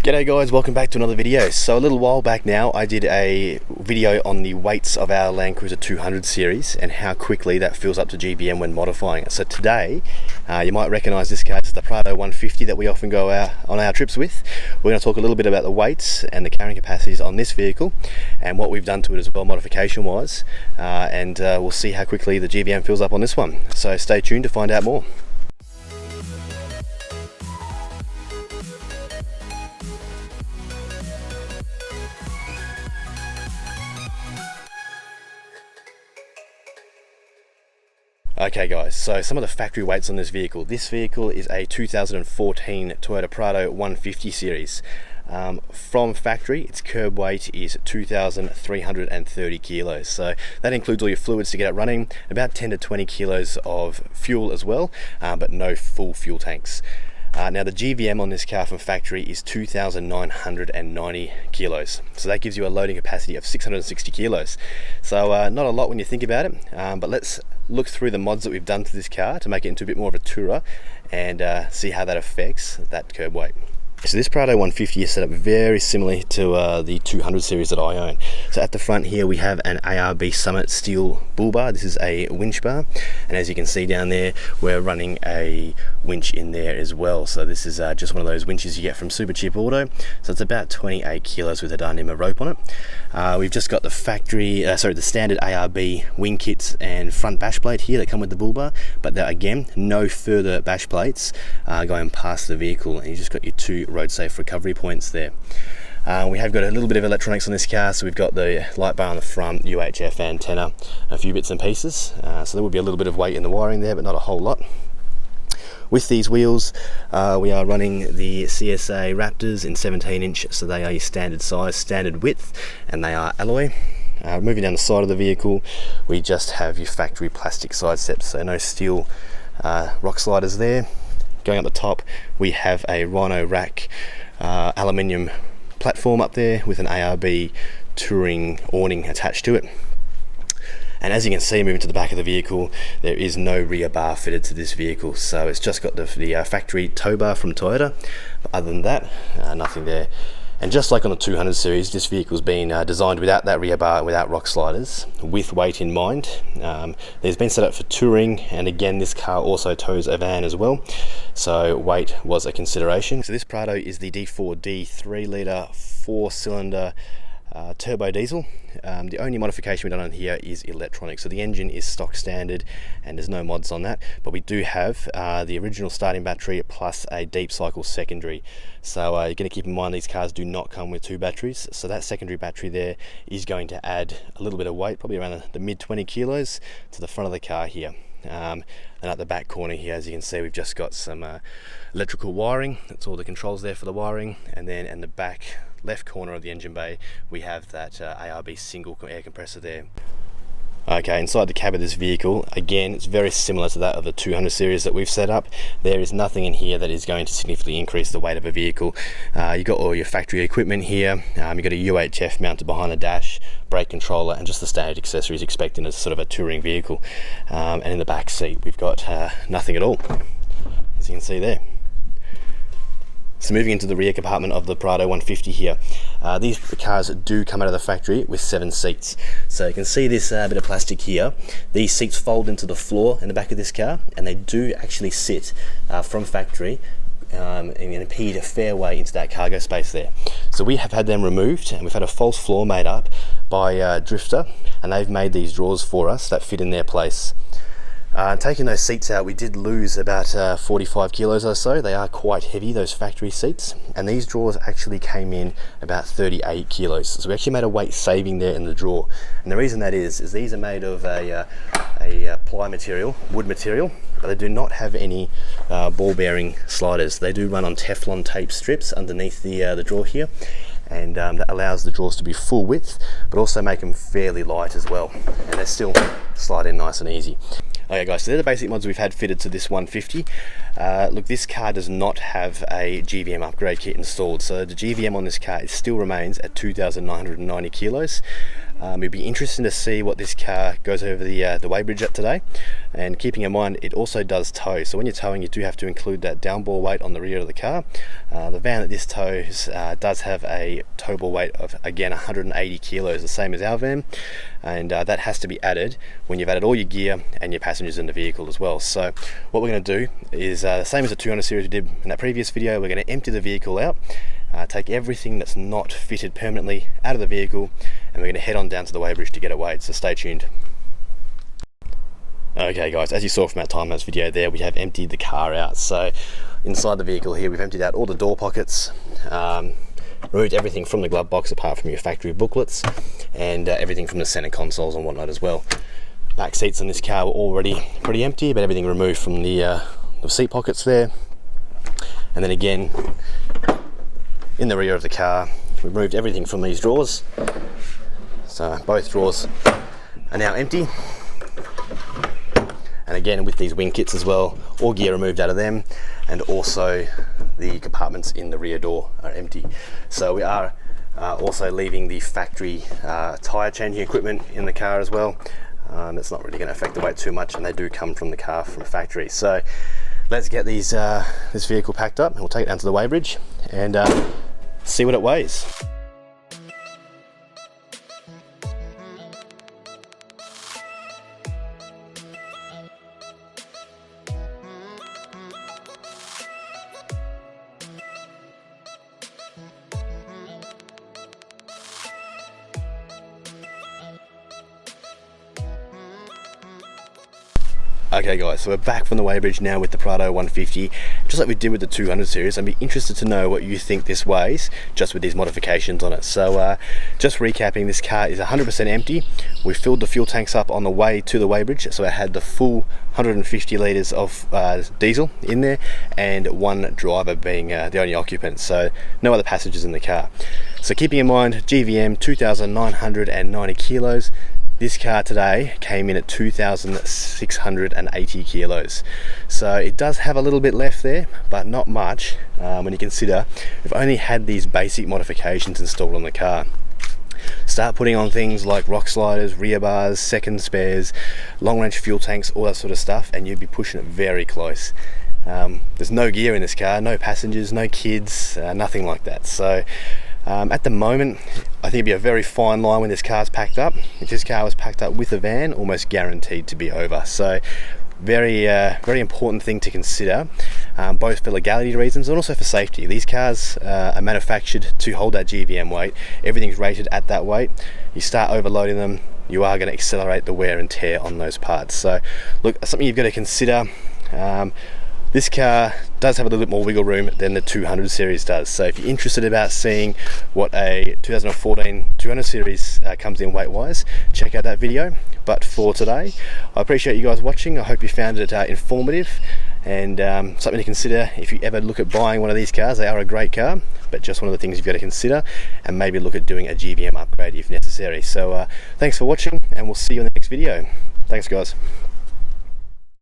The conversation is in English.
G'day guys, welcome back to another video. So a little while back now I did a video on the weights of our Land Cruiser 200 series and how quickly that fills up to GBM when modifying it. So today you might recognize this car as the Prado 150 that we often go out on our trips with. We're going to talk a little bit about the weights and the carrying capacities on this vehicle and what we've done to it as well modification wise, and we'll see how quickly the GBM fills up on this one. So stay tuned to find out more. Okay guys, so some of the factory weights on this vehicle. This vehicle is a 2014 Toyota Prado 150 series. From factory, its curb weight is 2,330 kilos. So that includes all your fluids to get it running, about 10 to 20 kilos of fuel as well, but no full fuel tanks. Now the GVM on this car from factory is 2,990 kilos. So that gives you a loading capacity of 660 kilos. So not a lot when you think about it, but let's look through the mods that we've done to this car to make it into a bit more of a tourer and see how that affects that curb weight. So this Prado 150 is set up very similarly to the 200 series that I own. So at the front here we have an ARB Summit steel bull bar. This is a winch bar, and as you can see down there we're running a winch in there as well. So this is just one of those winches you get from Supercheap Auto. So it's about 28 kilos with a Dyneema rope on it. We've just got the factory, the standard ARB wing kits and front bash plate here that come with the bull bar, but again no further bash plates going past the vehicle, and you just got your two road safe recovery points there. We have got a little bit of electronics on this car, so we've got the light bar on the front, UHF antenna, a few bits and pieces, so there will be a little bit of weight in the wiring there, but not a whole lot. With these wheels, we are running the CSA Raptors in 17-inch, so they are your standard size, standard width, and they are alloy. Moving down the side of the vehicle, we just have your factory plastic side steps, so no steel rock sliders there. Going up the top, we have a Rhino rack aluminium platform up there with an ARB touring awning attached to it. And as you can see, moving to the back of the vehicle, there is no rear bar fitted to this vehicle, so it's just got the factory tow bar from Toyota. But other than that, nothing there. And just like on the 200 series, this vehicle's been designed without that rear bar, without rock sliders, with weight in mind. There's been set up for touring, and again this car also tows a van as well, so weight was a consideration. So this Prado is the D4D 3-litre 4-cylinder turbo diesel. The only modification we've done on here is electronic, so the engine is stock standard and there's no mods on that, but we do have the original starting battery plus a deep cycle secondary. So you're going to keep in mind these cars do not come with two batteries, so that secondary battery there is going to add a little bit of weight, probably around the mid 20 kilos to the front of the car here. And at the back corner here, as you can see, we've just got some electrical wiring. That's all the controls there for the wiring, and then in the back left corner of the engine bay we have that ARB single air compressor there. Okay, inside the cab of this vehicle, again it's very similar to that of the 200 series that we've set up. There is nothing in here that is going to significantly increase the weight of a vehicle. You've got all your factory equipment here. You've got a UHF mounted behind the dash, brake controller, and just the standard accessories expected as sort of a touring vehicle. And in the back seat we've got nothing at all, as you can see there. So moving into the rear compartment of the Prado 150 here, these cars do come out of the factory with 7 seats. So you can see this bit of plastic here. These seats fold into the floor in the back of this car, and they do actually sit from factory and impede a fair way into that cargo space there. So we have had them removed, and we've had a false floor made up by Drifter, and they've made these drawers for us that fit in their place. Taking those seats out, we did lose about 45 kilos or so. They are quite heavy, those factory seats, and these drawers actually came in about 38 kilos. So we actually made a weight saving there in the drawer, and the reason that is these are made of a ply material, wood material, but they do not have any ball bearing sliders. They do run on Teflon tape strips underneath the drawer here, and that allows the drawers to be full width but also make them fairly light as well, and they still slide in nice and easy. Okay guys, so they're the basic mods we've had fitted to this 150. Look, this car does not have a GVM upgrade kit installed, so the GVM on this car still remains at 2,990 kilos. It'd be interesting to see what this car goes over the weighbridge at today, and keeping in mind it also does tow, so when you're towing you do have to include that downbore weight on the rear of the car. The van that this tows does have a towable weight of, again, 180 kilos, the same as our van, and that has to be added when you've added all your gear and your passengers in the vehicle as well. So what we're going to do is the same as the 200 series we did in that previous video. We're going to empty the vehicle out, take everything that's not fitted permanently out of the vehicle, and we're going to head on down to the weighbridge to get it weighed, so stay tuned. Okay guys, as you saw from our time-lapse video there, we have emptied the car out. So inside the vehicle here, we've emptied out all the door pockets, removed everything from the glove box apart from your factory booklets, and everything from the center consoles and whatnot as well. Back seats on this car were already pretty empty, but everything removed from the seat pockets there. And then again, in the rear of the car, we removed everything from these drawers. So both drawers are now empty. And again, with these wing kits as well, all gear removed out of them, and also the compartments in the rear door are empty. So we are also leaving the factory tyre changing equipment in the car as well. It's not really going to affect the weight too much, and they do come from the car from factory. So let's get this vehicle packed up, and we'll take it down to the weighbridge and see what it weighs. Okay guys, so we're back from the weighbridge now with the Prado 150, just like we did with the 200 series. I'd be interested to know what you think this weighs, just with these modifications on it. So just recapping, this car is 100% empty. We filled the fuel tanks up on the way to the weighbridge, so it had the full 150 litres of diesel in there, and one driver being the only occupant, so no other passengers in the car. So keeping in mind, GVM 2,990 kilos, this car today came in at 2,680 kilos. So it does have a little bit left there, but not much when you consider we've only had these basic modifications installed on the car. Start putting on things like rock sliders, rear bars, second spares, long range fuel tanks, all that sort of stuff, and you'd be pushing it very close. There's no gear in this car, no passengers, no kids, nothing like that. So at the moment, I think it'd be a very fine line when this car's packed up. If this car was packed up with a van, almost guaranteed to be over. So very important thing to consider, both for legality reasons and also for safety. These cars are manufactured to hold that GVM weight. Everything's rated at that weight. You start overloading them, you are going to accelerate the wear and tear on those parts. So look, something you've got to consider. This car does have a little bit more wiggle room than the 200 series does. So if you're interested about seeing what a 2014 200 series comes in weight wise, check out that video. But for today, I appreciate you guys watching. I hope you found it informative and something to consider if you ever look at buying one of these cars. They are a great car, but just one of the things you've got to consider, and maybe look at doing a GVM upgrade if necessary. So thanks for watching, and we'll see you in the next video. Thanks guys.